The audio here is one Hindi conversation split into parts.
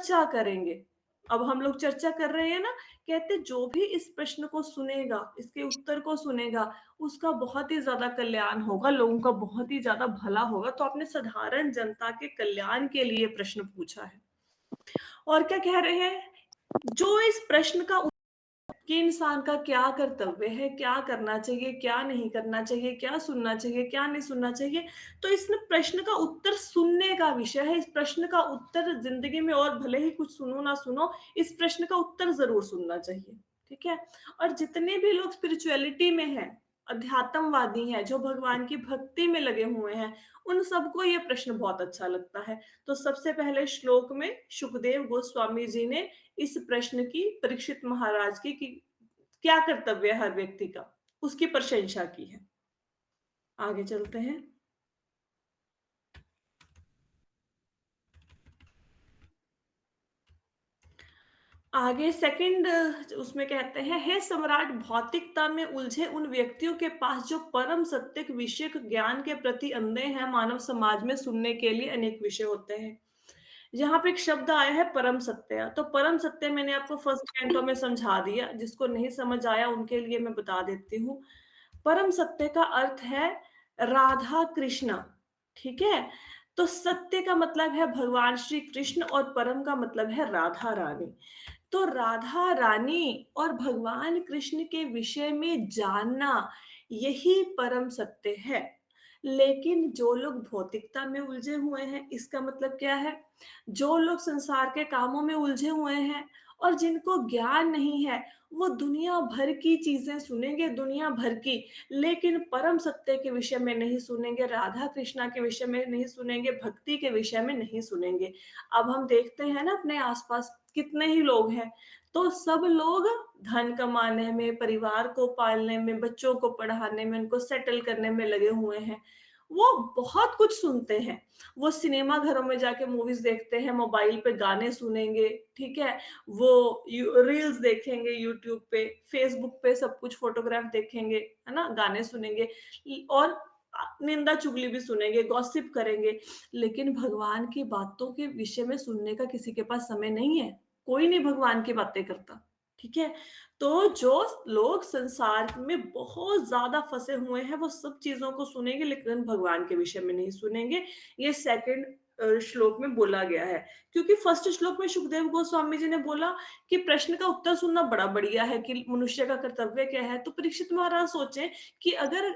चर्चा करेंगे। अब हम लोग चर्चा कर रहे हैं ना, कहते जो भी इस प्रश्न को सुनेगा, इसके उत्तर को सुनेगा, उसका बहुत ही ज़्यादा कल्याण होगा, लोगों का बहुत ही ज़्यादा भला होगा। तो आपने साधारण जनता के कल्याण के लिए प्रश्न पूछा है। और क्या कह रहे हैं? जो इस प्रश्न का कि इंसान का क्या कर्तव्य है, क्या करना चाहिए, क्या नहीं करना चाहिए, क्या सुनना चाहिए, क्या नहीं सुनना चाहिए। तो इस प्रश्न का उत्तर सुनने का विषय है। इस प्रश्न का उत्तर ज़िंदगी में और भले ही कुछ सुनो ना सुनो, इस प्रश्न का उत्तर ज़रूर सुनना चाहिए, ठीक है? और जितने भी लोग स्पिरिचुअलिटी में हैं, अध्यात्मवादी हैं, जो भगवान की भक्ति में लगे हुए हैं, उन सबको ये प्रश्न बहुत अच्छा लगता है। तो सबसे पहले श्लोक में सुखदेव गोस्वामी जी ने इस प्रश्न की परीक्षित महाराज की कि क्या कर्तव्य है हर व्यक्ति का, उसकी प्रशंसा की है। आगे चलते हैं। आगे सेकंड उसमें कहते हैं, हे सम्राट, भौतिकता में उलझे उन व्यक्तियों के पास जो परम सत्य विषयक ज्ञान के प्रति अंधे हैं, मानव समाज में सुनने के लिए अनेक विषय होते हैं। यहाँ पे एक शब्द आया है परम सत्य। तो परम सत्य मैंने आपको फर्स्ट कैंटो में समझा दिया, जिसको नहीं समझ आया उनके लिए मैं बता देती हूँ। परम सत्य का अर्थ है राधा कृष्ण, ठीक है? तो सत्य का मतलब है भगवान श्री कृष्ण और परम का मतलब है राधा रानी। तो राधा रानी और भगवान कृष्ण के विषय में जानना, यही परम सत्य है। लेकिन जो लोग भौतिकता में उलझे हुए हैं, इसका मतलब क्या है? जो लोग संसार के कामों में उलझे हुए हैं और जिनको ज्ञान नहीं है, वो दुनिया भर की चीजें सुनेंगे, दुनिया भर की, लेकिन परम सत्य के विषय में नहीं सुनेंगे, राधा कृष्णा के विषय में नहीं सुनेंगे, भक्ति के विषय में नहीं सुनेंगे। अब हम देखते हैं ना अपने आसपास कितने ही लोग हैं, तो सब लोग धन कमाने में, परिवार को पालने में, बच्चों को पढ़ाने में, उनको सेटल करने में लगे हुए हैं। वो बहुत कुछ सुनते हैं। वो सिनेमा घरों में जाके मूवीज़ देखते हैं, मोबाइल पे गाने सुनेंगे, ठीक है? वो यू रील्स देखेंगे यूट्यूब पे, फेसबुक पे सब कुछ फ़ोटोग्राफ देखेंगे, है ना? गाने सुनेंगे और निंदा-चुगली भी सुनेंगे, गॉसिप करेंगे। लेकिन भगवान की बातों के विषय में सुनने का किसी के पास समय नहीं है। कोई नहीं भगवान की बातें करता, ठीक है? तो जो लोग संसार में बहुत ज़्यादा फँसे हुए हैं, वो सब चीज़ों को सुनेंगे लेकिन भगवान के विषय में नहीं सुनेंगे। ये सेकंड श्लोक में बोला गया है। क्योंकि फर्स्ट श्लोक में सुखदेव गोस्वामी जी ने बोला कि प्रश्न का उत्तर सुनना बड़ा बढ़िया है कि मनुष्य का कर्तव्य क्या है। तो परीक्षित महाराज सोचें कि अगर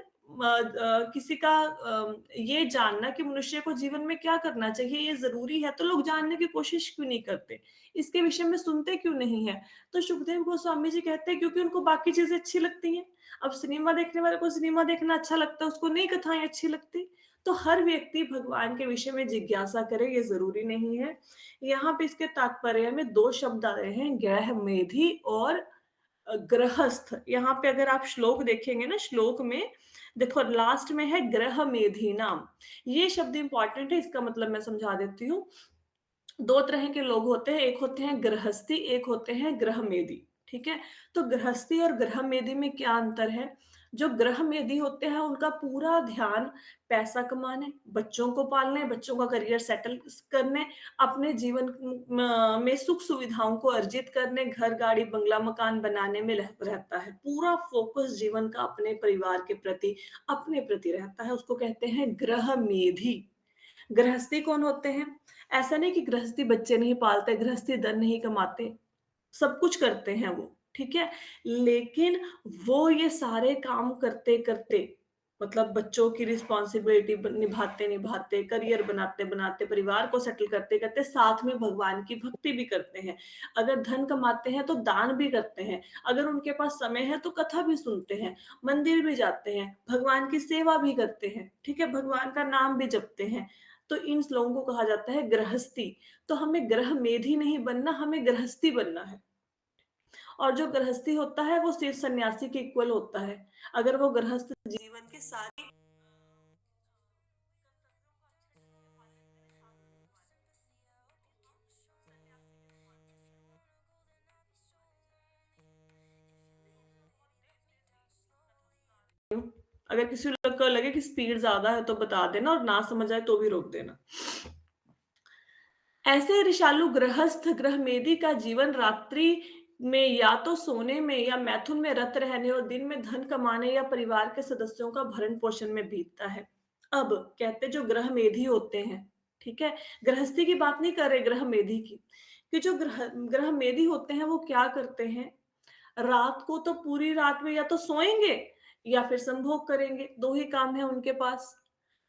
किसी का ये जानना कि मनुष्य को जीवन में क्या करना चाहिए, ये ज़रूरी है, तो लोग जानने की कोशिश क्यों नहीं करते? इसके विषय में सुनते क्यों नहीं हैं? तो सुखदेव गोस्वामी जी कहते हैं क्योंकि उनको बाकी चीज़ें अच्छी लगती हैं। अब सिनेमा देखने वाले को सिनेमा देखना अच्छा लगता है, उसको नई कथाएँ अच्छी लगती। तो हर व्यक्ति भगवान के विषय में जिज्ञासा करे, ये ज़रूरी नहीं है। यहाँ पे इसके तात्पर्य में 2 शब्द आ रहे हैं, गृह मेधि और गृहस्थ। यहाँ पे अगर आप श्लोक देखेंगे ना, श्लोक में देखो लास्ट में है गृह मेधि नाम। ये शब्द इम्पोर्टेंट है, इसका मतलब मैं समझा देती हूँ। 2 तरह के लोग होते हैं, एक होते हैं गृहस्थी, एक होते हैं गृहमेधी, ठीक है? तो गृहस्थी और गृहमेधी में क्या अंतर है? जो गृहमेधी होते हैं, उनका पूरा ध्यान पैसा कमाने, बच्चों को पालने, बच्चों का करियर सेटल करने, अपने जीवन में सुख-सुविधाओं को अर्जित करने, घर, गाड़ी, बंगला, मकान बनाने में रहता है। पूरा फ़ोकस जीवन का अपने परिवार के प्रति, अपने प्रति रहता है, उसको कहते हैं गृहमेधी। गृहस्थी कौन होते हैं? ऐसा नहीं कि गृहस्थी बच्चे नहीं पालते, गृहस्थी धन नहीं कमाते, सब कुछ करते हैं वो, ठीक है? लेकिन वो ये सारे काम करते-करते मतलब बच्चों की रिस्पॉन्सिबिलिटी निभाते-निभाते, करियर बनाते-बनाते, परिवार को सेटल करते-करते, साथ में भगवान की भक्ति भी करते हैं। अगर धन कमाते हैं तो दान भी करते हैं, अगर उनके पास समय है तो कथा भी सुनते हैं, मंदिर भी जाते हैं, भगवान की सेवा भी करते हैं, ठीक है? भगवान का नाम भी जपते हैं। तो इन लोगों को कहा जाता है गृहस्थी। तो हमें गृहमेधी नहीं बनना, हमें गृहस्थी बनना है। और जो गृहस्थी होता है वो सिर्फ सन्यासी के इक्वल होता है। अगर वो गृहस्थ जीवन के सारे अगर किसी लोग को लगे कि स्पीड ज़्यादा है तो बता देना और ना समझ आए तो भी रोक देना। ऐसे ऋषालु गृहस्थ गृहमेधी का जीवन रात्रि में या तो सोने में या मैथुन में रत रहने और दिन में धन कमाने या परिवार के सदस्यों का भरण पोषण में बीतता है। अब कहते जो ग्रहमेधी होते हैं, ठीक है, गृहस्थी की बात नहीं कर रहे, ग्रहमेधी की, कि जो ग्रहमेधी होते हैं वो क्या करते हैं, रात को तो पूरी रात में या तो सोएंगे या फिर संभोग करेंगे, दो ही काम है उनके पास।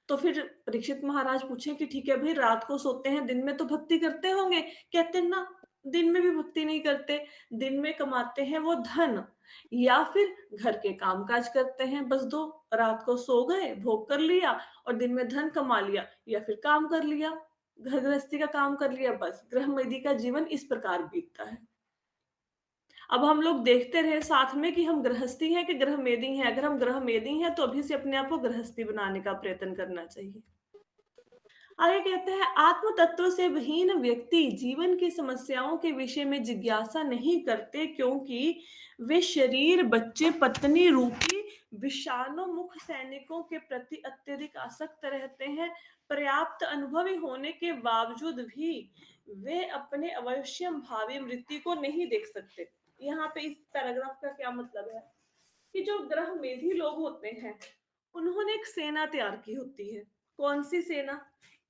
तो फिर परीक्षित महाराज पूछे कि ठीक है भाई, रात को सोते हैं, दिन में तो भक्ति करते होंगे? कहते हैं ना, दिन में भी भक्ति नहीं करते, दिन में कमाते हैं वो धन या फिर घर के काम-काज करते हैं, बस 2, रात को सो गए, भोग कर लिया और दिन में धन कमा लिया या फिर काम कर लिया, घर गृहस्थी का काम कर लिया, बस गृहमयदी का जीवन इस प्रकार बीतता है। अब हम लोग देखते रहे साथ में कि हम गृहस्थी हैं कि गृहमेदी हैं, अगर हम गृहमेदी हैं तो अभी से अपने आप को गृहस्थी बनाने का प्रयत्न करना चाहिए। आगे कहते हैं आत्म तत्व से विहीन व्यक्ति जीवन की समस्याओं के विषय में जिज्ञासा नहीं करते क्योंकि वे शरीर, बच्चे, पत्नी रूपी विषाणुमुख सैनिकों के प्रति अत्यधिक आसक्त रहते हैं। पर्याप्त अनुभवी होने के बावजूद भी वे अपने अवश्यम भावी मृत्यु को नहीं देख सकते। यहाँ पे इस पैराग्राफ का क्या मतलब है कि जो ग्रह मेधी लोग होते हैं, उन्होंने एक सेना तैयार की होती है। कौन-सी सेना?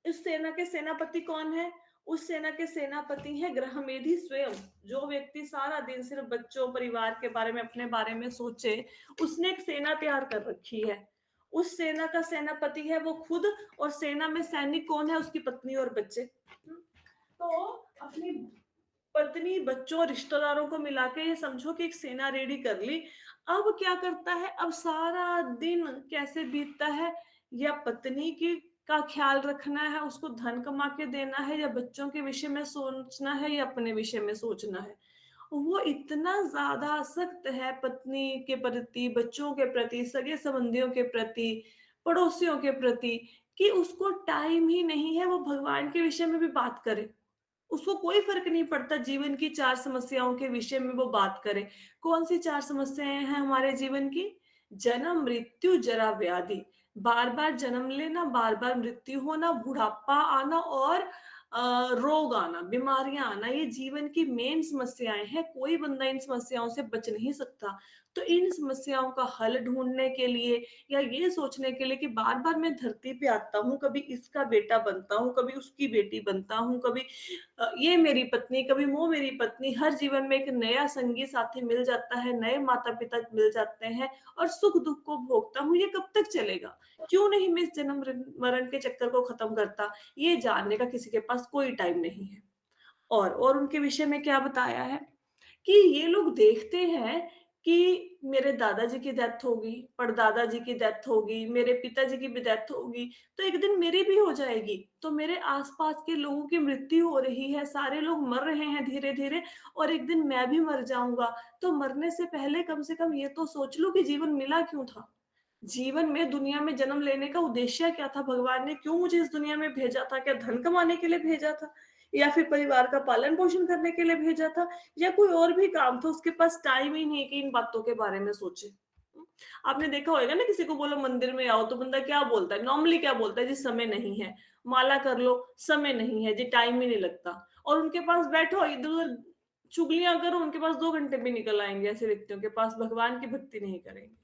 इस सेना के सेनापति कौन है? उस सेना के सेनापति हैं ग्रहमेधी स्वयं। जो व्यक्ति सारा दिन सिर्फ बच्चों, परिवार के बारे में, अपने बारे में सोचे, उसने एक सेना तैयार कर रखी है। उस सेना का सेनापति है वो खुद और सेना में सैनिक कौन है? उसकी पत्नी और बच्चे। तो अपनी पत्नी, बच्चों, रिश्तेदारों को मिला के ये समझो कि एक सेना रेडी कर ली। अब क्या करता है, अब सारा दिन कैसे बीतता है, या पत्नी की का ख़्याल रखना है, उसको धन कमा के देना है, या बच्चों के विषय में सोचना है, या अपने विषय में सोचना है। वो इतना ज़्यादा आसक्त है पत्नी के प्रति, बच्चों के प्रति, सगे-संबंधियों के प्रति, पड़ोसियों के प्रति, कि उसको टाइम ही नहीं है वो भगवान के विषय में भी बात करे। उसको कोई फ़र्क नहीं पड़ता जीवन की 4 समस्याओं के विषय में वो बात करे। कौन-सी 4 समस्याएँ हैं हमारे जीवन की? जन्म, मृत्यु, जरा, व्याधि। बार-बार जन्म लेना, बार-बार मृत्यु होना, बुढ़ापा आना और रोग आना, बीमारियाँ आना, ये जीवन की मेन समस्याएँ हैं। कोई बंदा इन समस्याओं से बच नहीं सकता। तो इन समस्याओं का हल ढूँढने के लिए या ये सोचने के लिए कि बार-बार मैं धरती पे आता हूँ, कभी इसका बेटा बनता हूँ, कभी उसकी बेटी बनता हूँ, कभी ये मेरी पत्नी, कभी वो मेरी पत्नी, हर जीवन में एक नया संगी साथी मिल जाता है, नए माता-पिता मिल जाते हैं और सुख-दुःख को भोगता हूँ, ये कब तक चलेगा? क्यों नहीं मैं इस जन्म मरण के चक्कर को खत्म करता? ये जानने का किसी के पास कोई टाइम नहीं है। और उनके विषय में क्या बताया है कि ये लोग देखते हैं कि मेरे दादाजी की डेथ होगी, परदादा जी की डेथ होगी, मेरे पिताजी की भी डेथ होगी, तो एक दिन मेरी भी हो जाएगी। तो मेरे आस-पास के लोगों की मृत्यु हो रही है, सारे लोग मर रहे हैं धीरे-धीरे और एक दिन मैं भी मर जाऊँगा। तो मरने से पहले कम से कम ये तो सोच लूँ कि जीवन मिला क्यों था? जीवन में, दुनिया में जन्म लेने का उद्देश्य क्या था? भगवान ने क्यों मुझे इस दुनिया में भेजा था? क्या धन कमाने के लिए भेजा था? या फिर परिवार का पालन-पोषण करने के लिए भेजा था? या कोई और भी काम था? उसके पास टाइम ही नहीं है कि इन बातों के बारे में सोचे। आपने देखा होगा ना, किसी को बोलो मंदिर में आओ तो बंदा क्या बोलता है? नॉर्मली क्या बोलता है? जी समय नहीं है। माला कर लो, समय नहीं है जी, टाइम ही नहीं लगता। और उनके पास बैठो इधर-उधर चुगलियाँ करो, उनके पास 2 घंटे भी निकल आएँगे ऐसे व्यक्तियों के पास, भगवान की भक्ति नहीं करेंगे।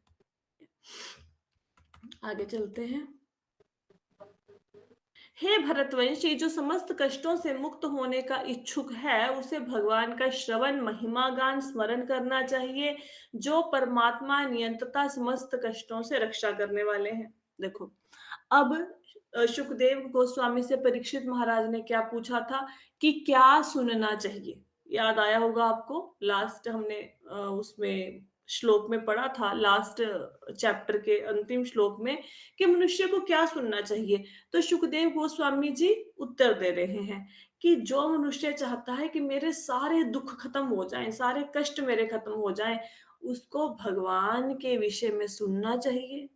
आगे चलते हैं। हे भरतवंशी, जो समस्त कष्टों से मुक्त होने का इच्छुक है, उसे भगवान का श्रवण, महिमा गान, स्मरण करना चाहिए, जो परमात्मा नियंतता समस्त कष्टों से रक्षा करने वाले हैं। देखो, अब सुखदेव गोस्वामी से परीक्षित महाराज ने क्या पूछा था कि क्या सुनना चाहिए? याद आया होगा आपको, लास्ट हमने उसमें श्लोक में पढ़ा था, लास्ट चैप्टर के अंतिम श्लोक में, कि मनुष्य को क्या सुनना चाहिए? तो सुखदेव गोस्वामी जी उत्तर दे रहे हैं कि जो मनुष्य चाहता है कि मेरे सारे दुःख खत्म हो जाएँ, सारे कष्ट मेरे खत्म हो जाएँ, उसको भगवान के विषय में सुनना चाहिए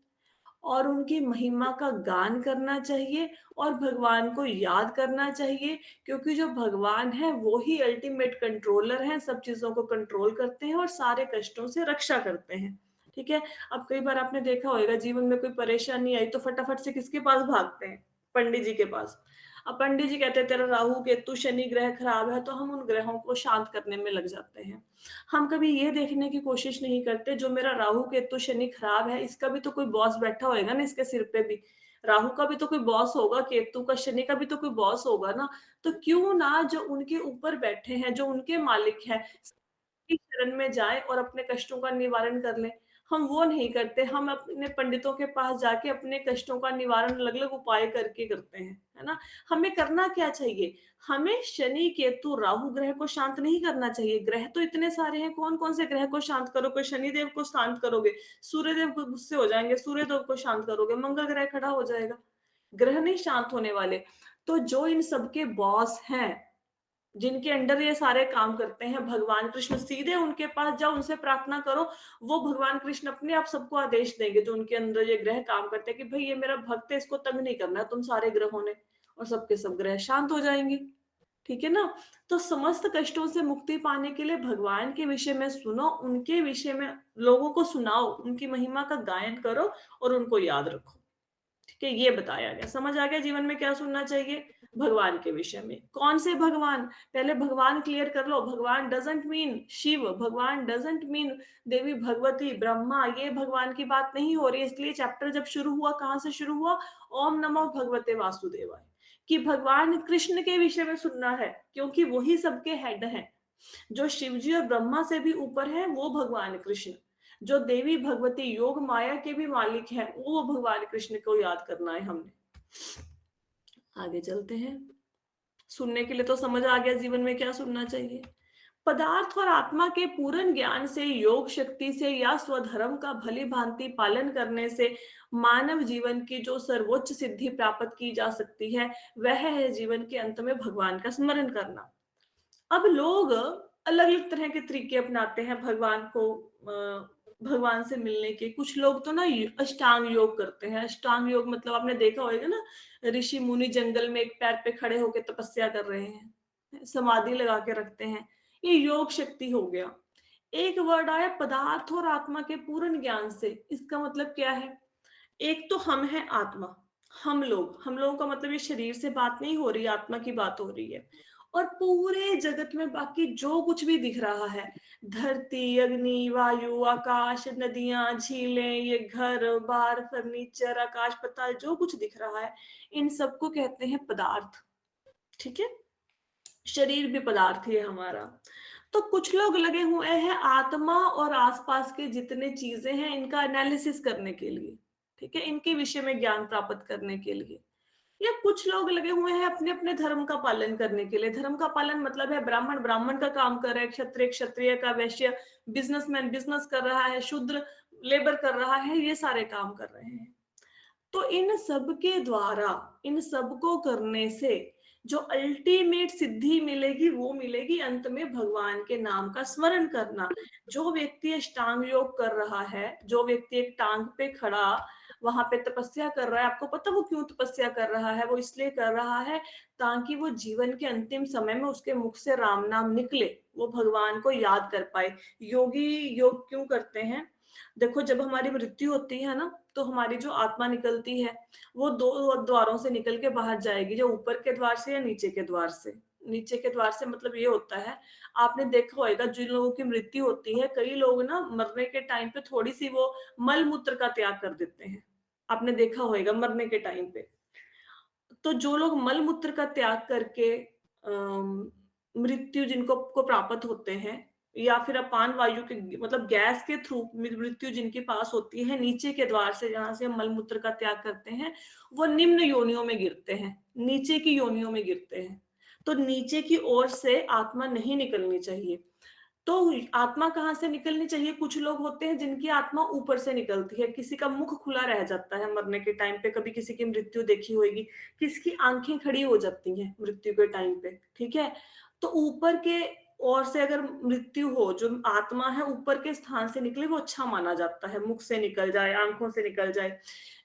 और उनकी महिमा का गान करना चाहिए और भगवान को याद करना चाहिए, क्योंकि जो भगवान है वो ही अल्टीमेट कंट्रोलर हैं, सब चीज़ों को कंट्रोल करते हैं और सारे कष्टों से रक्षा करते हैं। ठीक है? अब कई बार आपने देखा होगा जीवन में कोई परेशानी आई तो फटाफट से किसके पास भागते हैं? पंडित जी के पास। अब पंडित जी कहते हैं तेरा राहु, केतु, शनि ग्रह खराब है, तो हम उन ग्रहों को शांत करने में लग जाते हैं। हम कभी ये देखने की कोशिश नहीं करते जो मेरा राहु, केतु, शनि खराब है, इसका भी तो कोई बॉस बैठा होएगा ना इसके सिर पे भी। राहु का भी तो कोई बॉस होगा, केतु का, शनि का भी तो कोई बॉस होगा ना। तो क्यों ना जो उनके ऊपर बैठे हैं, जो उनके मालिक हैं, की शरण में जाएँ और अपने कष्टों का निवारण कर लें। हम वो नहीं करते, हम अपने पंडितों के पास जाके अपने कष्टों का निवारण अलग-अलग उपाय करके करते हैं, है ना? हमें करना क्या चाहिए? हमें शनि, केतु, राहु ग्रह को शांत नहीं करना चाहिए। ग्रह तो इतने सारे हैं, कौन-कौन से ग्रह को शांत करोगे? शनिदेव को शांत करोगे, सूर्यदेव को गुस्से हो जाएँगे, सूर्यदेव को शांत करोगे, मंगल ग्रह खड़ा हो जाएगा। ग्रह नहीं शांत होने वाले। तो जो इन सबके बॉस हैं, जिनके अंडर ये सारे काम करते हैं भगवान कृष्ण, सीधे उनके पास जाओ, उनसे प्रार्थना करो, वो भगवान कृष्ण अपने आप सबको आदेश देंगे जो उनके अंदर ये ग्रह काम करते हैं कि भई ये मेरा भक्त है, इसको तंग नहीं करना है तुम सारे ग्रहों ने, और सबके सब ग्रह शांत हो जाएँगे। ठीक है ना? तो समस्त कष्टों से मुक्ति पाने के लिए भगवान के विषय में सुनो, उनके विषय में लोगों को सुनाओ, उनकी महिमा का गायन करो और उनको याद रखो। ठीक है, ये बताया गया। समझ आ गया जीवन में क्या सुनना चाहिए? भगवान के विषय में। कौन से भगवान? पहले भगवान क्लियर कर लो। भगवान डज़न्ट मीन शिव, भगवान डज़न्ट मीन देवी भगवती, ब्रह्मा, ये भगवान की बात नहीं हो रही है। इसलिए चैप्टर जब शुरू हुआ, कहाँ से शुरू हुआ? ओम नमो भगवते वासुदेवाय। कि भगवान कृष्ण के विषय में सुनना है, क्योंकि वही सबके हेड हैं। जो शिव जी और ब्रह्मा से भी ऊपर है, वो भगवान कृष्ण। जो देवी भगवती योग माया के भी मालिक हैं, वो भगवान कृष्ण को याद करना है हमने। आगे चलते हैं। सुनने के लिए तो समझ आ गया जीवन में क्या सुनना चाहिए। पदार्थ और आत्मा के पूर्ण ज्ञान से, योग शक्ति से या स्वधर्म का भली भांति पालन करने से मानव जीवन की जो सर्वोच्च सिद्धि प्राप्त की जा सकती है, वह है जीवन के अंत में भगवान का स्मरण करना। अब लोग अलग-अलग तरह के तरीके अपनाते हैं भगवान को भगवान से मिलने के। कुछ लोग तो ना अष्टांग योग करते हैं। अष्टांग योग मतलब आपने देखा होगा ना, ऋषि मुनि जंगल में एक पैर पे खड़े होके तपस्या कर रहे हैं, समाधि लगा के रखते हैं। ये योग शक्ति हो गया। एक वर्ड आया पदार्थ और आत्मा के पूर्ण ज्ञान से। इसका मतलब क्या है? एक तो हम हैं आत्मा, हम लोगों का मतलब ये शरीर से बात नहीं हो रही, आत्मा की बात हो रही है। और पूरे जगत में बाकी जो कुछ भी दिख रहा है, धरती, अग्नि, वायु, आकाश, नदियाँ, झीलें, ये घर-बार, फर्नीचर, आकाश पताल, जो कुछ दिख रहा है, इन सबको कहते हैं पदार्थ, ठीक है? शरीर भी पदार्थ ही है हमारा। तो कुछ लोग लगे हुए हैं आत्मा और आसपास के जितने चीजें हैं इनका एनालिसिस करने के लिए, ठीक है, इनके विषय में ज्ञान प्राप्त करने के लिए। या कुछ लोग लगे हुए हैं अपने अपने धर्म का पालन करने के लिए। धर्म का पालन मतलब है ब्राह्मण ब्राह्मण का काम कर रहा है, क्षत्रिय क्षत्रिय का, वैश्य बिजनेसमैन बिजनेस कर रहा है, शूद्र लेबर कर रहा है, ये सारे काम कर रहे हैं। तो इन सब के द्वारा, इन सबको करने से जो अल्टीमेट सिद्धि मिलेगी वो मिलेगी अंत में भगवान के नाम का स्मरण करना। जो व्यक्ति अष्टांग योग कर रहा है, जो व्यक्ति एक टांग पे खड़ा वहां पे तपस्या कर रहा है, आपको पता वो क्यों तपस्या कर रहा है? वो इसलिए कर रहा है ताकि वो जीवन के अंतिम समय में उसके मुख से राम नाम निकले, वो भगवान को याद कर पाए। योगी योग क्यों करते हैं? देखो, जब हमारी मृत्यु होती है ना, तो हमारी जो आत्मा निकलती है, वो 2 द्वारों से निकल के बाहर जाएगी, जो ऊपर के द्वार से या नीचे के द्वार से। नीचे के द्वार से मतलब ये होता है, आपने देखा होगा जिन लोगों की मृत्यु होती है, कई लोग ना मरने के टाइम पे थोड़ी-सी वो मल-मूत्र का त्याग कर देते हैं। आपने देखा होगा मरने के टाइम पे। तो जो लोग मल-मूत्र का त्याग करके मृत्यु जिनको को प्राप्त होते हैं या फिर अपान वायु के मतलब गैस के थ्रू मृत्यु जिनके पास होती है नीचे के द्वार से, जहाँ से हम मल-मूत्र का त्याग करते हैं, वो निम्न योनियों में गिरते हैं, नीचे की योनियों में गिरते हैं। तो नीचे की ओर से आत्मा नहीं निकलनी चाहिए। तो आत्मा कहाँ से निकलनी चाहिए? कुछ लोग होते हैं जिनकी आत्मा ऊपर से निकलती है, किसी का मुख खुला रह जाता है मरने के टाइम पे, कभी किसी की मृत्यु देखी होगी, किसी की आँखें खड़ी हो जाती हैं मृत्यु के टाइम पे, ठीक है? तो ऊपर के ओर से अगर मृत्यु हो, जो आत्मा है ऊपर के स्थान से निकले वो अच्छा माना जाता है, मुख से निकल जाए, आँखों से निकल जाए।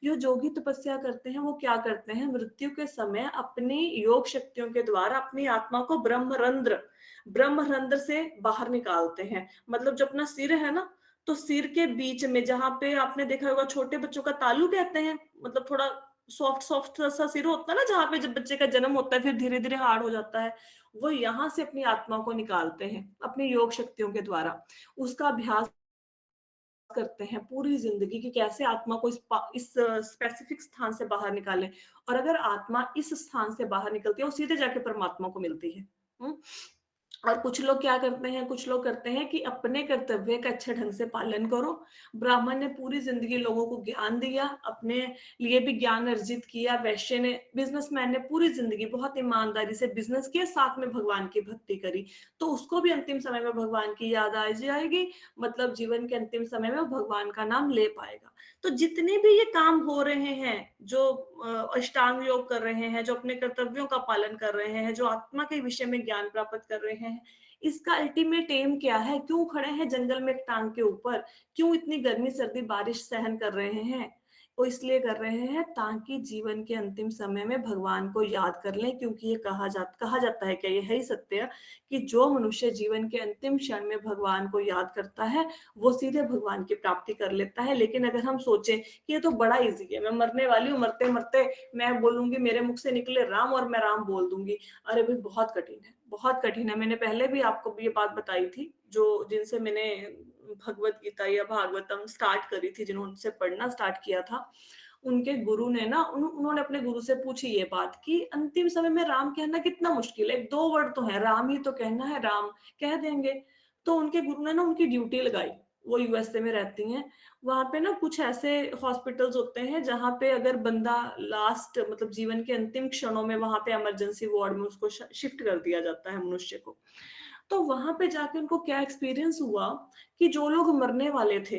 जो जोगी तपस्या करते हैं वो क्या करते हैं? मृत्यु के समय अपनी योग शक्तियों के द्वारा अपनी आत्मा को ब्रह्मरंध्र से बाहर निकालते हैं। मतलब जो अपना सिर है ना, तो सिर के बीच में जहाँ पे आपने देखा होगा छोटे बच्चों का तालू कहते हैं, मतलब थोड़ा सॉफ्ट सॉफ्ट सा सिर होता है ना, जहाँ पे जब बच्चे का जन्म होता है फिर धीरे-धीरे हार्ड हो जाता है, वो यहाँ से अपनी आत्मा को निकालते हैं, अपनी योग शक्तियों के द्वारा। उसका अभ्यास करते हैं पूरी ज़िंदगी कि कैसे आत्मा को इस स्पेसिफिक स्थान से बाहर निकालें, और अगर आत्मा इस स्थान से बाहर निकलती है, वो सीधे जाके परमात्मा को मिलती है। हुँ? और कुछ लोग क्या करते हैं, कुछ लोग करते हैं कि अपने कर्तव्य का अच्छे ढंग से पालन करो। ब्राह्मण ने पूरी ज़िंदगी लोगों को ज्ञान दिया, अपने लिए भी ज्ञान अर्जित किया, वैश्य ने, बिज़नेसमैन ने पूरी ज़िंदगी बहुत ईमानदारी से बिज़नेस किया, साथ में भगवान की भक्ति करी। तो उसको भी अंतिम समय में भगवान की याद आ जाएगी, मतलब जीवन के अंतिम समय में वो भगवान का नाम ले पाएगा। तो जितने भी ये काम हो रहे हैं, जो अष्टांग योग कर रहे हैं, जो अपने कर्तव्यों का पालन कर रहे हैं, जो आत्मा के विषय में ज्ञान प्राप्त कर रहे हैं, इसका अल्टीमेट एम क्या है? क्यों खड़े हैं जंगल में एक टांग के ऊपर? क्यों इतनी गर्मी, सर्दी, बारिश सहन कर रहे हैं? वो इसलिए कर रहे हैं ताकि जीवन के अंतिम समय में भगवान को याद कर लें, क्योंकि ये कहा जाता है, क्या ये है ही सत्य, कि जो मनुष्य जीवन के अंतिम क्षण में भगवान को याद करता है, वो सीधे भगवान की प्राप्ति कर लेता है। लेकिन अगर हम सोचें कि ये तो बड़ा ईज़ी है, मैं मरने वाली हूँ, मरते-मरते मैं बोलूँगी, मेरे मुख से निकले राम और मैं राम बोल दूँगी। अरे भाई, बहुत कठिन है, बहुत कठिन है। मैंने पहले भी आपको ये बात बताई थी, जो जिनसे मैंने भगवत गीता या भागवतम स्टार्ट करी थी, जिन्होंने पढ़ना स्टार्ट किया था, उनके गुरु ने ना उन्होंने अपने गुरु से पूछी ये बात कि अंतिम समय में राम कहना कितना मुश्किल है, 2 वर्ड तो है, राम ही तो कहना है, राम कह देंगे। तो उनके गुरु ने ना उनकी ड्यूटी लगाई, वो यूएसए में रहती हैं। वहाँ पे ना कुछ ऐसे हॉस्पिटल्स होते हैं जहाँ पे अगर बंदा लास्ट, मतलब जीवन के अंतिम क्षणों में, वहाँ पे इमरजेंसी वार्ड में उसको शिफ्ट कर दिया जाता है मनुष्य को। तो वहाँ पे जाके उनको क्या एक्सपीरियंस हुआ कि जो लोग मरने वाले थे,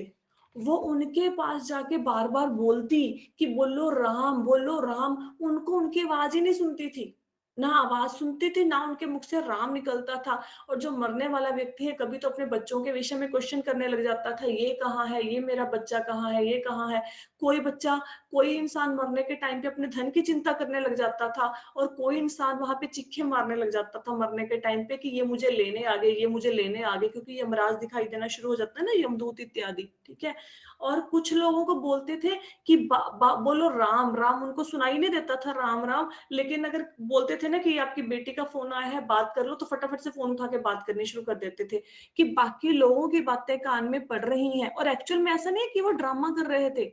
वो उनके पास जाके बार-बार बोलती कि बोलो राम, उनको उनकी आवाज़ ही नहीं सुनती थी। ना आवाज़ सुनती थी, ना उनके मुख से राम निकलता था। और जो मरने वाला व्यक्ति है, कभी तो अपने बच्चों के विषय में क्वेश्चन करने लग जाता था, ये कहाँ है? ये मेरा बच्चा कहाँ है? ये कहाँ है? कोई बच्चा, कोई इंसान मरने के टाइम पे अपने धन की चिंता करने लग जाता था, और कोई इंसान वहाँ पे चीखें मारने लग जाता था मरने के टाइम पे कि ये मुझे लेने आ गए, ये मुझे लेने आ गए, क्योंकि यमराज दिखाई देना शुरू हो जाता है ना, यमदूत इत्यादि, ठीक है? और कुछ लोगों को बोलते थे कि बा बा बोलो राम, राम, उनको सुनाई नहीं देता था राम, राम, लेकिन अगर बोलते थे ना कि आपकी बेटी का फ़ोन आया है, बात कर लो, तो फटाफट से फ़ोन उठा के बात करनी शुरू कर देते थे, कि बाकी लोगों की बातें कान में पड़ रही हैं, और एक्चुअल में ऐसा नहीं है कि वो ड्रामा कर रहे थे,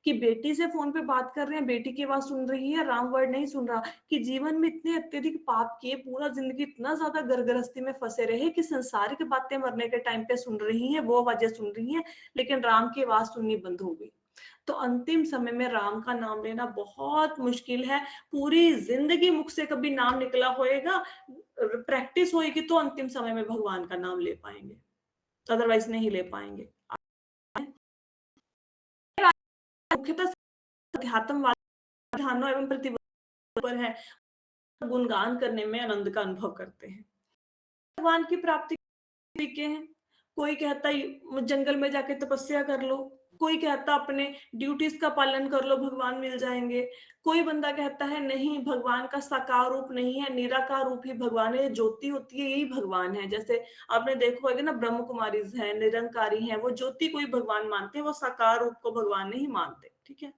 कि बेटी से फ़ोन पे बात कर रहे हैं, बेटी की आवाज़ सुन रही है, राम वर्ड नहीं सुन रहा, कि जीवन में इतने अत्यधिक पाप किए, पूरा ज़िंदगी इतना ज़्यादा घर-गृहस्थी में फँसे रहे कि संसारिक बातें मरने के टाइम पे सुन रही हैं, वो आवाज़ें सुन रही हैं, लेकिन राम की आवाज़ सुननी बंद हो गई। तो अंतिम समय में राम का नाम लेना बहुत मुश्किल है। पूरी ज़िंदगी मुख से कभी नाम निकला होएगा, प्रैक्टिस होएगी तो अंतिम समय में भगवान का नाम ले पाएँगे, अदरवाइज़ नहीं ले पाएँगे। मुख्यतः अध्यात्मवाद ध्यानों एवं प्रतिपत्ति पर है, गुणगान करने में आनंद का अनुभव करते हैं। भगवान की प्राप्ति के तरीके हैं। कोई कहता है जंगल में जाके तपस्या कर लो, कोई कहता अपने ड्यूटीज़ का पालन कर लो, भगवान मिल जाएँगे। कोई बंदा कहता है नहीं, भगवान का साकार रूप नहीं है, निराकार रूप ही भगवान है, ज्योति होती है यही भगवान है। जैसे आपने देखा होगा ना, ब्रह्म कुमारीज़ हैं, निरंकारी हैं, वो ज्योति को ही भगवान मानते हैं, वो साकार रूप को भगवान नहीं मानते, ठीक है?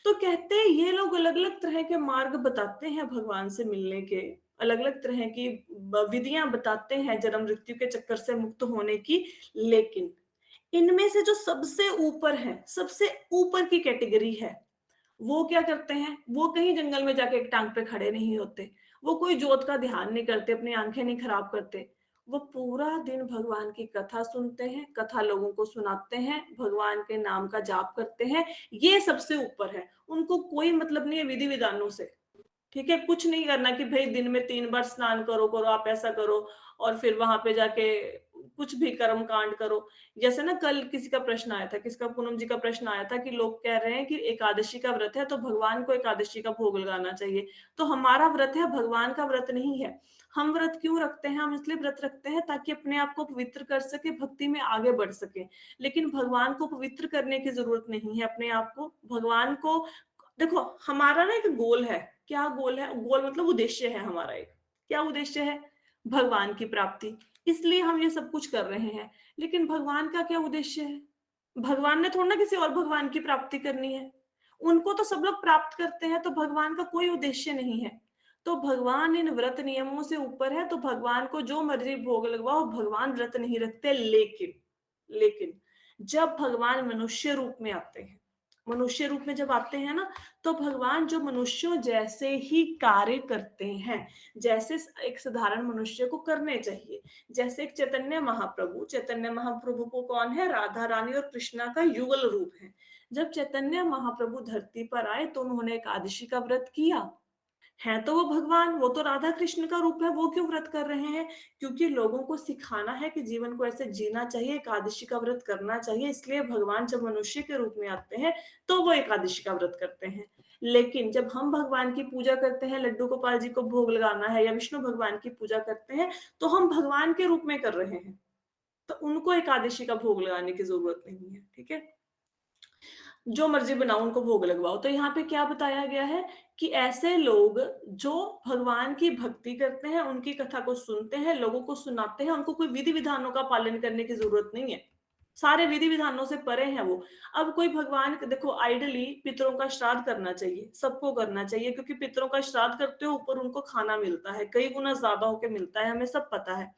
तो कहते हैं ये लोग अलग-अलग तरह के मार्ग बताते हैं भगवान से मिलने के, अलग-अलग तरह की विधियां बताते हैं जन्म मृत्यु के चक्कर से मुक्त होने की, लेकिन इनमें से जो सबसे ऊपर है, सबसे ऊपर की कैटेगरी है, वो क्या करते हैं? वो कहीं जंगल में जाके एक टांग पे खड़े नहीं होते। वो कोई जोत का ध्यान नहीं करते, अपनी आँखें नहीं खराब करते। वो पूरा दिन भगवान की कथा सुनते हैं, कथा लोगों को सुनाते हैं, भगवान के नाम का जाप करते हैं। ये सबसे ऊपर है। उनको कोई मतलब नहीं है विधि-विधानों से। ठीक है? कुछ नहीं करना कि भई दिन में 3 बार स्नान करो, आप ऐसा करो और फिर वहाँ पे जाके कुछ भी कर्म कांड करो। जैसे ना कल किसी का प्रश्न आया था, किसका, पूनम जी का प्रश्न आया था कि लोग कह रहे हैं कि एकादशी का व्रत है तो भगवान को एकादशी का भोग लगाना चाहिए। तो हमारा व्रत है, भगवान का व्रत नहीं है। हम व्रत क्यों रखते हैं? हम इसलिए व्रत रखते हैं ताकि अपने आप को पवित्र कर सकें, भक्ति में आगे बढ़ सकें। लेकिन भगवान को पवित्र करने की ज़रूरत नहीं है अपने आप को। भगवान को देखो, हमारा ना एक गोल है। क्या गोल है? गोल मतलब उद्देश्य है हमारा एक। क्या उद्देश्य है? भगवान की प्राप्ति। इसलिए हम ये सब कुछ कर रहे हैं। लेकिन भगवान का क्या उद्देश्य है? भगवान ने थोड़ी ना किसी और भगवान की प्राप्ति करनी है। उनको तो सब लोग प्राप्त करते हैं, तो भगवान का कोई उद्देश्य नहीं है। तो भगवान इन व्रत नियमों से ऊपर है, तो भगवान को जो मर्ज़ी भोग लगवाओ, भगवान व्रत नहीं रखते। लेकिन जब भगवान मनुष्य रूप में आते हैं, मनुष्य रूप में जब आते हैं ना, तो भगवान जो मनुष्यों जैसे ही कार्य करते हैं, जैसे एक साधारण मनुष्य को करने चाहिए। जैसे एक चैतन्य महाप्रभु को कौन है? राधा रानी और कृष्णा का युगल रूप है। जब चैतन्य महाप्रभु धरती पर आए तो उन्होंने एकादशी का व्रत किया। हैं तो वो भगवान, वो तो राधा कृष्ण का रूप है, वो क्यों व्रत कर रहे हैं? क्योंकि लोगों को सिखाना है कि जीवन को ऐसे जीना चाहिए, एकादशी का व्रत करना चाहिए, इसलिए भगवान जब मनुष्य के रूप में आते हैं, तो वो एकादशी का व्रत करते हैं। लेकिन जब हम भगवान की पूजा करते हैं, लड्डू गोपाल जी को भोग लगाना है या विष्णु भगवान की पूजा करते हैं, तो हम भगवान के रूप में कर रहे हैं। तो उनको एकादशी का भोग लगाने की ज़रूरत नहीं है, ठीक है? जो मर्ज़ी बनाओ, उनको भोग लगवाओ। तो यहाँ पे क्या बताया गया है कि ऐसे लोग जो भगवान की भक्ति करते हैं, उनकी कथा को सुनते हैं, लोगों को सुनाते हैं, उनको कोई विधि-विधानों का पालन करने की ज़रूरत नहीं है। सारे विधि-विधानों से परे हैं वो। अब कोई भगवान क देखो आइडली पितरों का श्राद्ध करना चाहिए, सबको करना चाहिए क्योंकि पितरों का श्राद्ध करते हो ऊपर उनको खाना मिलता है, कई गुना ज़्यादा होके मिलता है, हमें सब पता है।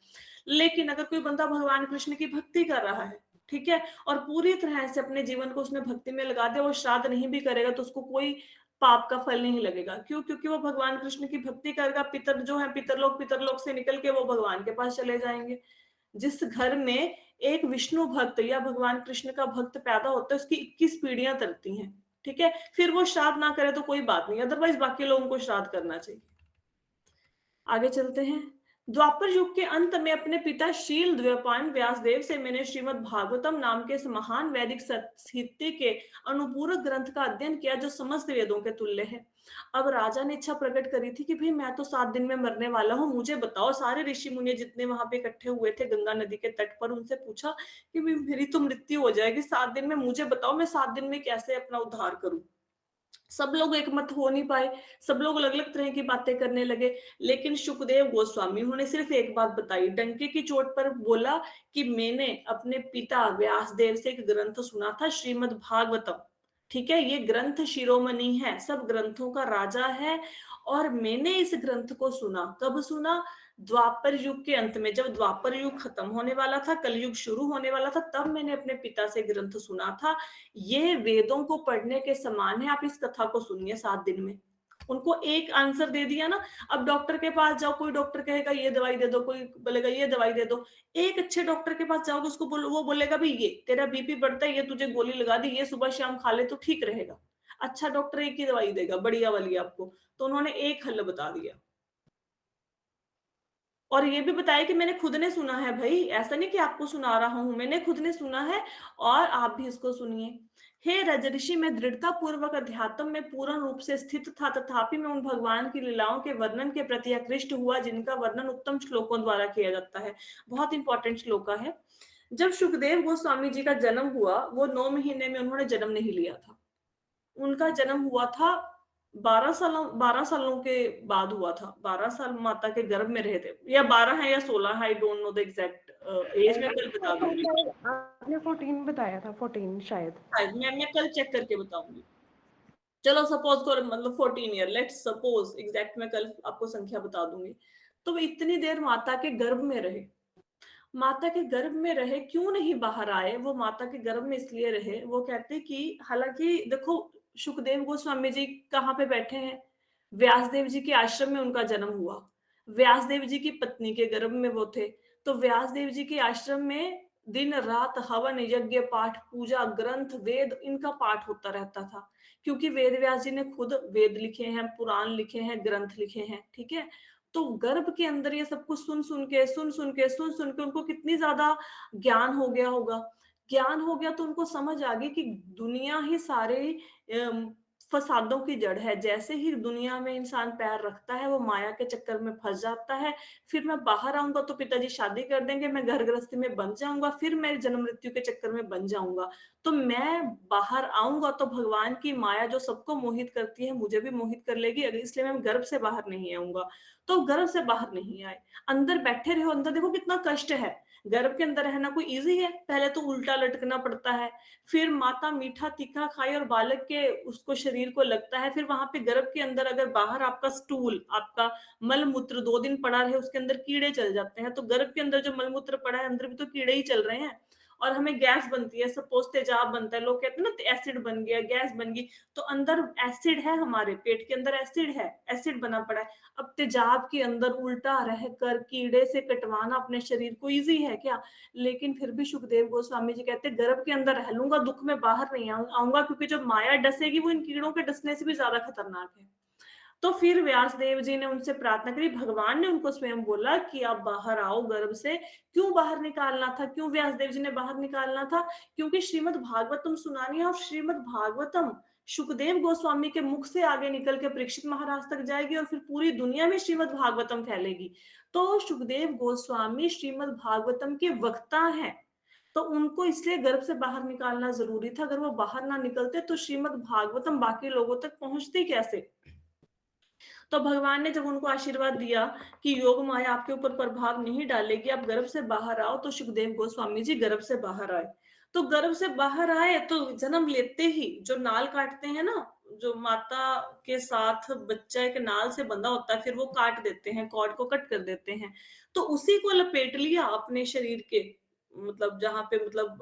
लेकिन अगर कोई बंदा भगवान कृष्ण की भक्ति कर रहा है, ठीक है? और पूरी तरह से अपने जीवन को उसने भक्ति में लगा दिया, वो श्राद्ध नहीं भी करेगा तो उसको कोई पाप का फल नहीं लगेगा। क्यों? क्योंकि वो भगवान कृष्ण की भक्ति करेगा, पितर जो है पितरलोक से निकल के वो भगवान के पास चले जाएँगे। जिस घर में एक विष्णु भक्त या भगवान कृष्ण का भक्त पैदा होता है, उसकी 21 पीढ़ियाँ तरती हैं, ठीक है? फिर वो श्राद्ध ना करे तो कोई बात नहीं, अदरवाइज़ बाकी लोगों को श्राद्ध करना चाहिए। आगे चलते हैं। द्वापर युग के अंत में अपने पिता शील द्वैपायन व्यासदेव से मैंने श्रीमद् भागवतम नाम के इस महान वैदिक साहित्य के अनुपूरक ग्रंथ का अध्ययन किया जो समस्त वेदों के तुल्य है। अब राजा ने इच्छा प्रकट करी थी कि भाई मैं तो 7 दिन में मरने वाला हूँ, मुझे बताओ। सारे ऋषि मुनि जितने वहां पे इकट्ठे हुए थे गंगा नदी के तट पर, उनसे पूछा कि भाई मेरी तो मृत्यु हो जाएगी 7 दिन में, मुझे बताओ मैं 7 दिन में कैसे अपना उद्धार करूं। सब लोग एकमत हो नहीं पाए, सब लोग अलग-अलग तरह की बातें करने लगे, लेकिन शुकदेव गोस्वामी उन्होंने सिर्फ एक बात बताई, डंके की चोट पर बोला कि मैंने अपने पिता व्यासदेव से एक ग्रंथ सुना था श्रीमद् भागवतम, ठीक है? ये ग्रंथ शिरोमणि है, सब ग्रंथों का राजा है और मैंने इस ग्रंथ को सुना, कब सुना? द्वापर युग के अंत में, जब द्वापर युग खत्म होने वाला था, कलयुग शुरू होने वाला था, तब मैंने अपने पिता से ग्रंथ सुना था। ये वेदों को पढ़ने के समान है, आप इस कथा को सुनिए 7 दिन में। उनको एक आंसर दे दिया ना, अब डॉक्टर के पास जाओ, कोई डॉक्टर कहेगा ये दवाई दे दो, कोई बोलेगा ये दवाई दे दो। एक अच्छे डॉक्टर के पास जाओगे उसको बोलो, वो बोलेगा भई ये तेरा बीपी बढ़ता है, ये तुझे गोली लगा दी, ये सुबह-शाम खा ले तो ठीक रहेगा। अच्छा डॉक्टर एक ही दवाई देगा, बढ़िया वाली आपको। तो उन्होंने एक हल बता दिया। और ये भी बताया कि मैंने खुद ने सुना है भई, ऐसा नहीं कि आपको सुना रहा हूँ, मैंने खुद ने सुना है और आप भी इसको सुनिए। हे रजऋषि, मैं दृढ़ता पूर्वक अध्यात्म में पूर्ण रूप से स्थित था, तथापि मैं उन भगवान की लीलाओं के वर्णन के प्रति आकृष्ट हुआ, जिनका वर्णन उत्तम श्लोकों द्वारा किया जाता है। बहुत इंपॉर्टेंट श्लोका है। जब सुखदेव गोस्वामी जी का जन्म हुआ, वो 9 महीने में उन्होंने जन्म नहीं लिया था। उनका जन्म हुआ था 12 सालों के बाद हुआ था। 12 साल माता के गर्भ में रहे थे या 12 है या 16 है, I don't know the exact age मैं कल बता दूँगी। आपने 14 बताया था, 14 शायद। शायद मैं कल चेक करके बताऊँगी। चलो सपोज़ करो मतलब 14 ईयर लेट्स सपोज़ एग्ज़ैक्ट मैं कल आपको संख्या बता दूँगी। तो वो इतनी देर माता के गर्भ में रहे। माता के गर्भ में रहे, क्यों नहीं बाहर आए? वो माता के गर्भ में इसलिए रहे, वो कहते कि हालाँकि देखो सुखदेव गोस्वामी जी कहाँ पे बैठे हैं? व्यासदेव जी के आश्रम में उनका जन्म हुआ। व्यासदेव जी की पत्नी के गर्भ में वो थे। तो व्यासदेव जी के आश्रम में दिन-रात हवन, यज्ञ, पाठ, पूजा, ग्रंथ, वेद इनका पाठ होता रहता था। क्योंकि वेद व्यास जी ने खुद वेद लिखे हैं, पुराण लिखे हैं, ग्रंथ लिखे हैं, ठीक है? तो गर्भ के अंदर ये सब कुछ सुन-सुन के उनको कितनी ज़्यादा ज्ञान हो गया होगा। ज्ञान हो गया तो उनको समझ आ गई कि दुनिया ही सारे अम, फसादों की जड़ है। जैसे ही दुनिया में इंसान पैर रखता है, वो माया के चक्कर में फँस जाता है। फिर मैं बाहर आऊँगा तो पिताजी शादी कर देंगे, मैं घर गृहस्थी में बंध जाऊँगा, फिर मैं जन्म मृत्यु के चक्कर में बंध जाऊँगा। तो मैं बाहर आऊँगा तो भगवान की माया जो सबको मोहित करती है, मुझे भी मोहित कर लेगी, इसलिए मैं गर्भ से बाहर नहीं आऊँगा। तो गर्भ से बाहर नहीं आए। अंदर बैठे रहो, अंदर देखो कितना कष्ट है। गर्भ के अंदर रहना कोई ईज़ी है? पहले तो उल्टा लटकना पड़ता है, फिर माता मीठा तीखा खाए और बालक के उसको शरीर को लगता है, फिर वहाँ पे गर्भ के अंदर अगर बाहर आपका स्टूल, आपका मल-मूत्र 2 दिन पड़ा रहे, उसके अंदर कीड़े चल जाते हैं, तो गर्भ के अंदर जो मल-मूत्र पड़ा है, अंदर भी तो कीड़े ही चल रहे हैं और हमें गैस बनती है, सपोज़ तेजाब बनता है, लोग कहते हैं ना एसिड बन गया, गैस बन गई, तो अंदर एसिड है हमारे पेट के अंदर एसिड है, एसिड बना पड़ा है। अब तेजाब के अंदर उल्टा रहकर कीड़े से कटवाना अपने शरीर को ईज़ी है क्या? लेकिन फिर भी सुखदेव गोस्वामी जी कहते हैं गर्भ के अंदर रह लूँगा, दुःख में बाहर नहीं आऊँगा क्योंकि जो माया डसेगी वो इन कीड़ों के डसने से भी ज़्यादा खतरनाक है। तो फिर व्यासदेव जी ने उनसे प्रार्थना करी, भगवान ने उनको स्वयं बोला कि आप बाहर आओ गर्भ से। क्यों बाहर निकालना था? क्यों व्यासदेव जी ने बाहर निकालना था? क्योंकि श्रीमद् भागवतम सुनानी है और श्रीमद् भागवतम सुखदेव गोस्वामी के मुख से आगे निकल के परीक्षित महाराज तक जाएगी और फिर पूरी दुनिया में श्रीमद् भागवतम फैलेगी। तो सुखदेव गोस्वामी श्रीमद् भागवतम के वक्ता हैं। तो उनको इसलिए गर्भ से बाहर निकालना ज़रूरी था। अगर वो बाहर ना निकलते तो श्रीमद् भागवतम बाकी लोगों तक पहुँचती कैसे? तो भगवान ने जब उनको आशीर्वाद दिया कि योग माया आपके ऊपर प्रभाव नहीं डालेगी, आप गर्भ से बाहर आओ, तो सुखदेव गोस्वामी जी गर्भ से बाहर आए। तो गर्भ से बाहर आए तो जन्म लेते ही जो नाल काटते हैं ना, जो माता के साथ बच्चा एक नाल से बंधा होता है, फिर वो काट देते हैं, कॉर्ड को कट कर देते हैं। तो उसी को लपेट लिया अपने शरीर के, मतलब जहाँ पे मतलब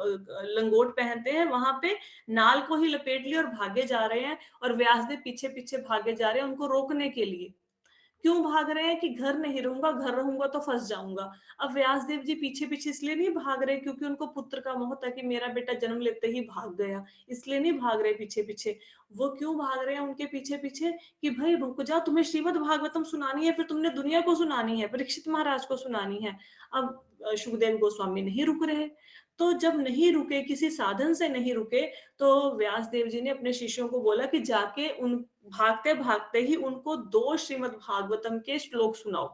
लंगोट पहनते हैं, वहाँ पे नाल को ही लपेट लिया और भागे जा रहे हैं। और व्यासदेव पीछे-पीछे भागे जा रहे हैं उनको रोकने के लिए। क्यों भाग रहे हैं कि घर नहीं रहूँगा, घर रहूँगा तो फँस जाऊँगा। अब व्यासदेव जी पीछे-पीछे इसलिए नहीं भाग रहे क्योंकि उनको पुत्र का मोह था कि मेरा बेटा जन्म लेते ही भाग गया, इसलिए नहीं भाग रहे पीछे-पीछे। वो क्यों भाग रहे हैं उनके पीछे-पीछे कि भई रुक जा, तुम्हें श्रीमद् भागवतम सुनानी है, फिर तुमने दुनिया को सुनानी है, परीक्षित महाराज को सुनानी है। अब सुखदेव गोस्वामी नहीं रुक रहे। तो जब नहीं रुके, किसी साधन से नहीं रुके, तो व्यासदेव जी ने अपने शिष्यों को बोला कि जाके उन भागते-भागते ही उनको 2 श्रीमद् भागवतम के श्लोक सुनाओ।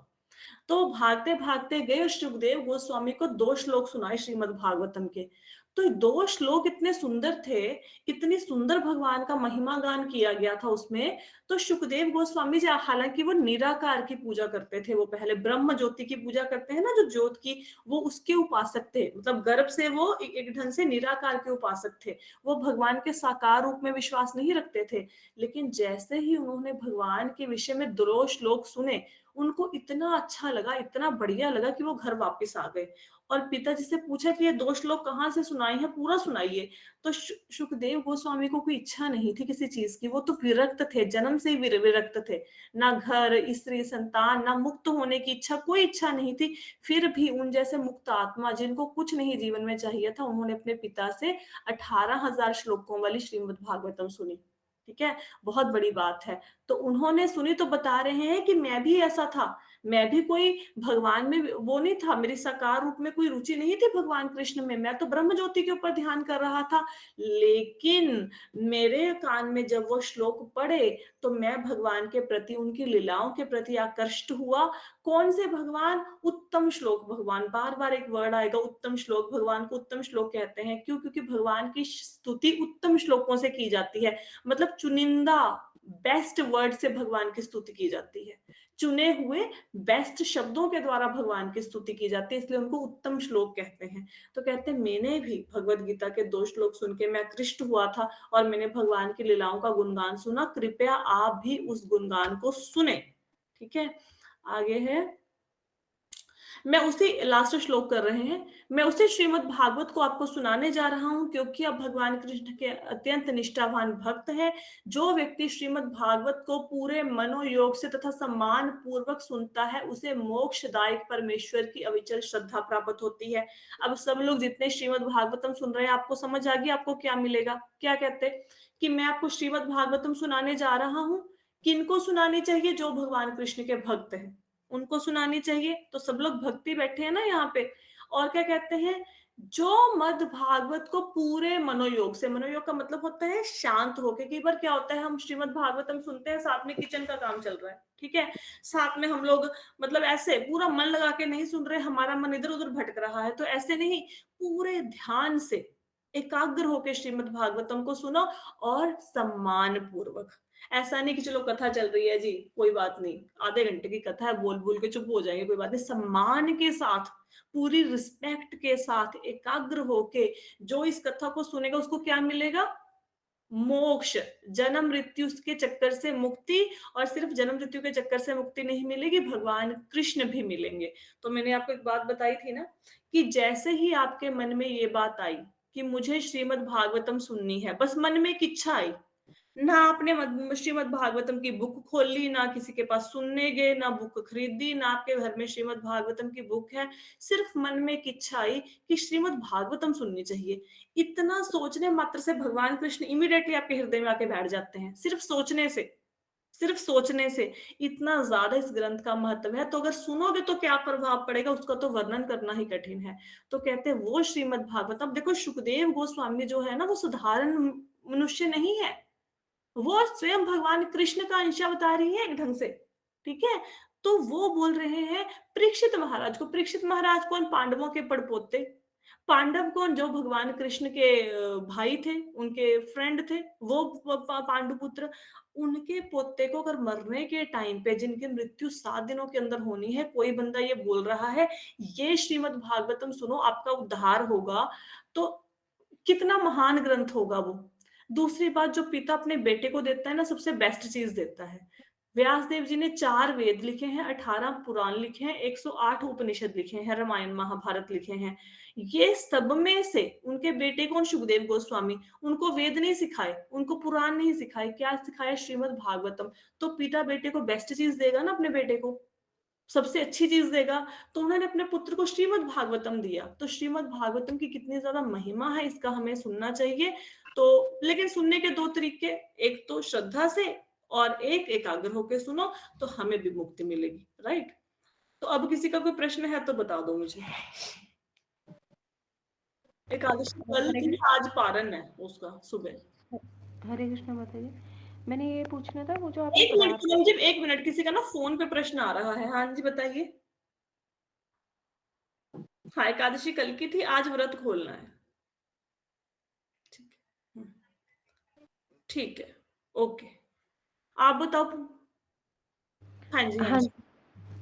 तो भागते-भागते गए और सुखदेव गोस्वामी को 2 श्लोक सुनाए श्रीमद् भागवतम के। तो 2 श्लोक इतने सुंदर थे, इतनी सुंदर भगवान का महिमा गान किया गया था उसमें, तो सुखदेव गोस्वामी जी हालाँकि वो निराकार की पूजा करते थे, वो पहले ब्रह्म ज्योति की पूजा करते हैं ना जो ज्योत की, वो उसके उपासक थे। मतलब गर्भ से वो एक ढंग से निराकार के उपासक थे। वो भगवान के साकार रूप में विश्वास नहीं रखते थे। लेकिन जैसे ही उन्होंने भगवान के विषय में 2 श्लोक सुने, उनको इतना अच्छा लगा, इतना बढ़िया लगा कि वो घर वापस आ गए और पिताजी से पूछा कि ये 2 श्लोक कहाँ से सुनाए हैं? पूरा सुनाइए। तो सुखदेव गोस्वामी को कोई इच्छा नहीं थी किसी चीज़ की, वो तो विरक्त थे, जन्म से ही विरक्त थे। ना घर, स्त्री, संतान, ना मुक्त होने की इच्छा, कोई इच्छा नहीं थी। फिर भी उन जैसे मुक्त आत्मा जिनको कुछ नहीं जीवन में चाहिए था, उन्होंने अपने पिता से 18,000 श्लोकों वाली श्रीमद् भागवतम सुनी। ठीक है? बहुत बड़ी बात है। तो उन्होंने सुनी तो बता रहे हैं कि मैं भी ऐसा था। मैं भी कोई भगवान में वो नहीं था, मेरी साकार रूप में कोई रुचि नहीं थी भगवान कृष्ण में, मैं तो ब्रह्म ज्योति के ऊपर ध्यान कर रहा था। लेकिन मेरे कान में जब वो श्लोक पढ़े, तो मैं भगवान के प्रति, उनकी लीलाओं के प्रति आकृष्ट हुआ। कौन से भगवान? उत्तम श्लोक भगवान, बार-बार एक वर्ड आएगा उत्तम श्लोक, भगवान को उत्तम श्लोक कहते हैं। क्यों? क्योंकि भगवान की स्तुति उत्तम श्लोकों से की जाती है। मतलब चुनिंदा बेस्ट वर्ड से भगवान की स्तुति की जाती है। चुने हुए बेस्ट शब्दों के द्वारा भगवान की स्तुति की जाती है, इसलिए उनको उत्तम श्लोक कहते हैं। तो कहते हैं मैंने भी भगवद गीता के 2 श्लोक सुन के मैं कृष्ट हुआ था और मैंने भगवान की लीलाओं का गुणगान सुना। कृपया आप भी उस गुणगान को सुनें। ठीक है? आगे है मैं उसी लास्ट श्लोक कर रहे हैं। मैं उसी श्रीमद् भागवत को आपको सुनाने जा रहा हूँ क्योंकि आप भगवान कृष्ण के अत्यंत निष्ठावान भक्त हैं। जो व्यक्ति श्रीमद् भागवत को पूरे मनोयोग से तथा सम्मान पूर्वक सुनता है, उसे मोक्षदायक परमेश्वर की अविचल श्रद्धा प्राप्त होती है। अब सब लोग जितने श्रीमद् भागवतम सुन रहे हैं, आपको समझ आ गया आपको क्या मिलेगा? क्या कहते हैं कि मैं आपको श्रीमद् भागवतम सुनाने जा रहा हूँ। किनको सुनानी चाहिए? जो भगवान कृष्ण के भक्त हैं। उनको सुनानी चाहिए, तो सब लोग भक्ति बैठे हैं ना यहाँ पे। और क्या कहते हैं, जो मद भागवत को पूरे मनोयोग से, मनोयोग का मतलब होता है शांत होके। कई बार क्या होता है हम श्रीमद् भागवतम सुनते हैं, साथ में किचन का काम चल रहा है, ठीक है? साथ में हम लोग मतलब ऐसे पूरा मन लगा के नहीं सुन रहे, हमारा मन इधर-उधर भटक रहा है, तो ऐसे नहीं, पूरे ध्यान से एकाग्र होके श्रीमद् भागवतम को सुनो और सम्मान पूर्वक। ऐसा नहीं कि चलो कथा चल रही है जी, कोई बात नहीं, आधे घंटे की कथा है, बोल-बोल के चुप हो जाएँगे, कोई बात नहीं। सम्मान के साथ, पूरी रिस्पेक्ट के साथ, एकाग्र होके जो इस कथा को सुनेगा उसको क्या मिलेगा? मोक्ष, जन्म मृत्यु के चक्कर से मुक्ति। और सिर्फ जन्म मृत्यु के चक्कर से मुक्ति नहीं मिलेगी, भगवान कृष्ण भी मिलेंगे। तो मैंने आपको एक बात बताई थी ना कि जैसे ही आपके मन में ये बात आई कि मुझे श्रीमद् भागवतम सुननी है, बस मन में एक इच्छा आई, ना आपने श्रीमद् भागवतम की बुक खोल ली, ना किसी के पास सुनने गए, ना बुक खरीदी, ना आपके घर में श्रीमद् भागवतम की बुक है। सिर्फ मन में एक इच्छा आई कि श्रीमद् भागवतम सुननी चाहिए। इतना सोचने मात्र से भगवान कृष्ण इमीडिएटली आपके हृदय में आके बैठ जाते हैं। सिर्फ सोचने से, सिर्फ सोचने से। इतना ज़्यादा इस ग्रंथ का महत्व है, तो अगर सुनोगे तो क्या प्रभाव पड़ेगा उसका तो वर्णन करना ही कठिन है। तो कहते हैं वो श्रीमद् भागवतम, देखो सुखदेव गोस्वामी जो है ना, वो साधारण मनुष्य नहीं है। वो स्वयं भगवान कृष्ण का अंशावतार ही है एक ढंग से, ठीक है? तो वो बोल रहे हैं परीक्षित महाराज को। परीक्षित महाराज कौन? पांडवों के पड़पोते। पांडव कौन? जो भगवान कृष्ण के भाई थे, उनके फ्रेंड थे, वो पांडुपुत्र। उनके पोते को अगर मरने के टाइम पे, जिनकी मृत्यु 7 दिनों के अंदर होनी है, कोई बंदा ये बोल रहा है, ये श्रीमद् भागवतम सुनो आपका उद्धार होगा, तो कितना महान ग्रंथ होगा वो। दूसरी बात, जो पिता अपने बेटे को देता है ना, सबसे बेस्ट चीज देता है। व्यास देव जी ने 4 वेद लिखे हैं, 18 पुराण लिखे हैं, 108 उपनिषद लिखे हैं, रामायण महाभारत लिखे हैं। ये सब में से उनके बेटे कौन? सुखदेव गोस्वामी। उनको वेद नहीं सिखाए, उनको पुराण नहीं सिखाए, क्या सिखाया? श्रीमद् भागवतम। तो पिता बेटे को बेस्ट चीज देगा ना, अपने बेटे को सबसे अच्छी चीज देगा। तो उन्होंने अपने पुत्र को श्रीमद् भागवतम दिया। तो श्रीमद् भागवतम की कितनी ज्यादा महिमा है, इसका हमें सुनना चाहिए। तो लेकिन सुनने के 2 तरीके, एक तो श्रद्धा से और एक एकाग्र होकर सुनो, तो हमें भी मुक्ति मिलेगी, राइट? तो अब किसी का कोई प्रश्न है तो बता दो मुझे। एकादशी कल हरे थी, कृष्ण। आज पारण है उसका सुबह। हरे कृष्ण माता जी। मैंने ये पूछना था, वो जो आपने एक मिनट पदार्थ। पूनम जी, एक मिनट, किसी का ना फोन पे प्रश्न आ रहा है। हाँ जी, बताइए। हाँ, एकादशी कल की थी, आज व्रत खोलना है। ठीक है। ठीक है, ओके। आप बताओ। हाँ जी, हाँ हाँ जी। जी। हाँ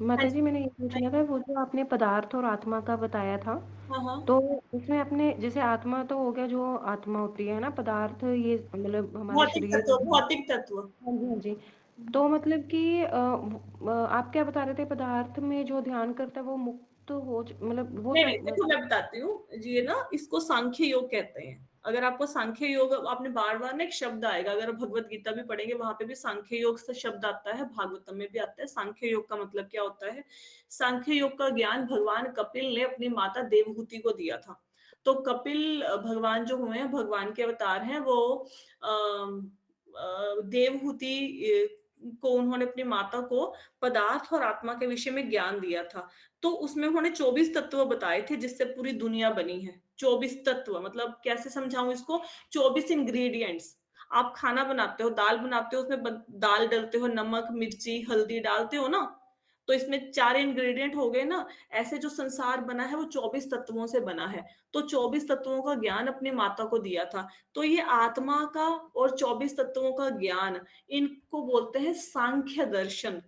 माता जी, जी, मैंने ये पूछना था, बताइए। वो जो आपने पदार्थ और आत्मा का बताया था, हाँ, तो हाँ। उसमें आपने जैसे आत्मा तो हो गया, जो आत्मा होती है ना, पदार्थ ये मतलब हमारा भौतिक शरीर तत्व, हो गया। भौतिक तत्व। हाँ जी, हाँ जी। तो मतलब कि आप क्या बता रहे थे, पदार्थ में जो ध्यान करता है वो मुक्त मतलब वो नहीं, नहीं, सब देखो मैं बताती हूँ। ये ना, इसको सांख्य योग कहते हैं। अगर आपको सांख्य योग, आपने बार-बार ना एक शब्द आएगा, अगर आप भगवत गीता भी पढ़ेंगे, वहाँ पे भी सांख्य योग से शब्द आता है, भागवतम में भी आता है। सांख्य योग का मतलब क्या होता है? सांख्य योग का ज्ञान भगवान कपिल ने अपनी माता देवहूति को दिया था। तो कपिल भगवान जो हुए हैं, भगवान के अवतार हैं, वो देवहूति को उन्होंने अपनी माता को पदार्थ और आत्मा के विषय में ज्ञान दिया था। तो उसमें उन्होंने 24 तत्व बताए थे जिससे पूरी दुनिया बनी है। 24 तत्व मतलब कैसे समझाऊँ इसको? 24 इंग्रीडिएंट्स। आप खाना बनाते हो, दाल बनाते हो, उसमें दाल डालते हो, नमक, मिर्ची, हल्दी डालते हो ना? तो इसमें 4 इंग्रीडिएंट हो गए ना? ऐसे जो संसार बना है वो 24 तत्वों से बना है। तो 24 तत्वों का ज्ञान अपनी माता को दिया था। तो ये आत्मा का और 24 तत्वों का ज्ञान, इनको बोलते हैं सांख्य दर्शन।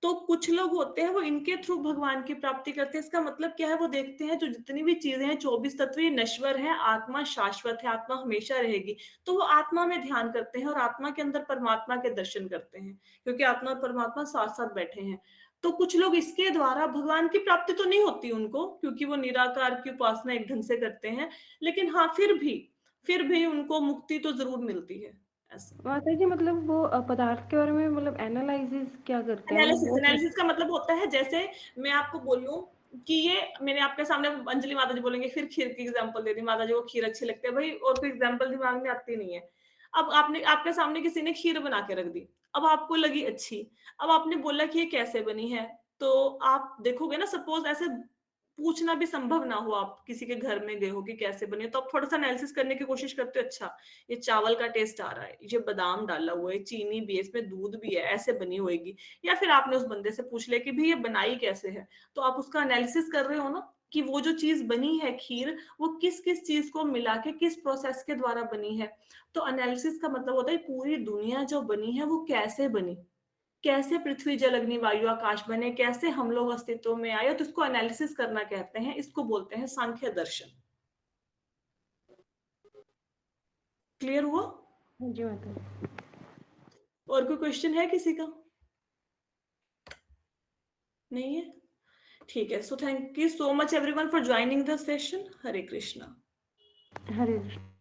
तो कुछ लोग होते हैं वो इनके थ्रू भगवान की प्राप्ति करते हैं। इसका मतलब क्या है? वो देखते हैं जो जितनी भी चीजें हैं, 24 तत्व ये नश्वर हैं, आत्मा शाश्वत है, आत्मा हमेशा रहेगी। तो वो आत्मा में ध्यान करते हैं और आत्मा के अंदर परमात्मा के दर्शन करते हैं, क्योंकि आत्मा और परमात्मा साथ-साथ बैठे हैं। तो कुछ लोग इसके द्वारा भगवान की प्राप्ति तो नहीं होती उनको, क्योंकि वो निराकार की उपासना एक ढंग से करते हैं। लेकिन हाँ, फिर भी उनको मुक्ति तो ज़रूर मिलती है, ऐसा। माता जी, मतलब वो पदार्थ के बारे में मतलब एनालिसिस क्या करते हैं, मतलब एनालिसिस वो एनालिसिस का मतलब होता है, जैसे मैं आपको बोलूँ कि ये मैंने आपके सामने, अंजलि माता जी बोलेंगे, फिर खीर की एग्जांपल दे दी, माता जी को खीर अच्छी लगती है, भाई और कोई एग्जांपल दिमाग में आती नहीं है। अब आपने, आपके सामने किसी ने खीर बना के रख दी, अब आपको लगी अच्छी, अब आपने बोला कि ये कैसे बनी है, तो आप देखोगे ना, सपोज ऐसे पूछना भी संभव ना हो, आप किसी के घर में गए हो कि कैसे बनी है, तो आप थोड़ा सा एनालिसिस करने की कोशिश करते हो, अच्छा ये चावल का टेस्ट आ रहा है, ये बादाम डाला हुआ है, चीनी भी है, इसमें दूध भी है, ऐसे बनी होएगी। या फिर आपने उस बंदे से पूछ लिया कि भाई ये बनाई कैसे है, तो आप उसका एनालिसिस कर रहे हो ना। कि वो जो चीज़ बनी है खीर, वो किस-किस चीज़ को मिला के किस प्रोसेस के द्वारा बनी है। तो एनालिसिस का मतलब होता है पूरी दुनिया जो बनी है वो कैसे बनी? कैसे पृथ्वी, जल, अग्नि, वायु, आकाश बने? कैसे हम लोग अस्तित्व में आए? तो इसको एनालिसिस करना कहते हैं, इसको बोलते हैं सांख्य दर्शन। क्लियर हुआ? हाँ जी, मतलब और कोई क्वेश्चन है किसी का? नहीं है? ठीक है। So thank you so much everyone for joining the session. Hare Krishna. Hare Krishna.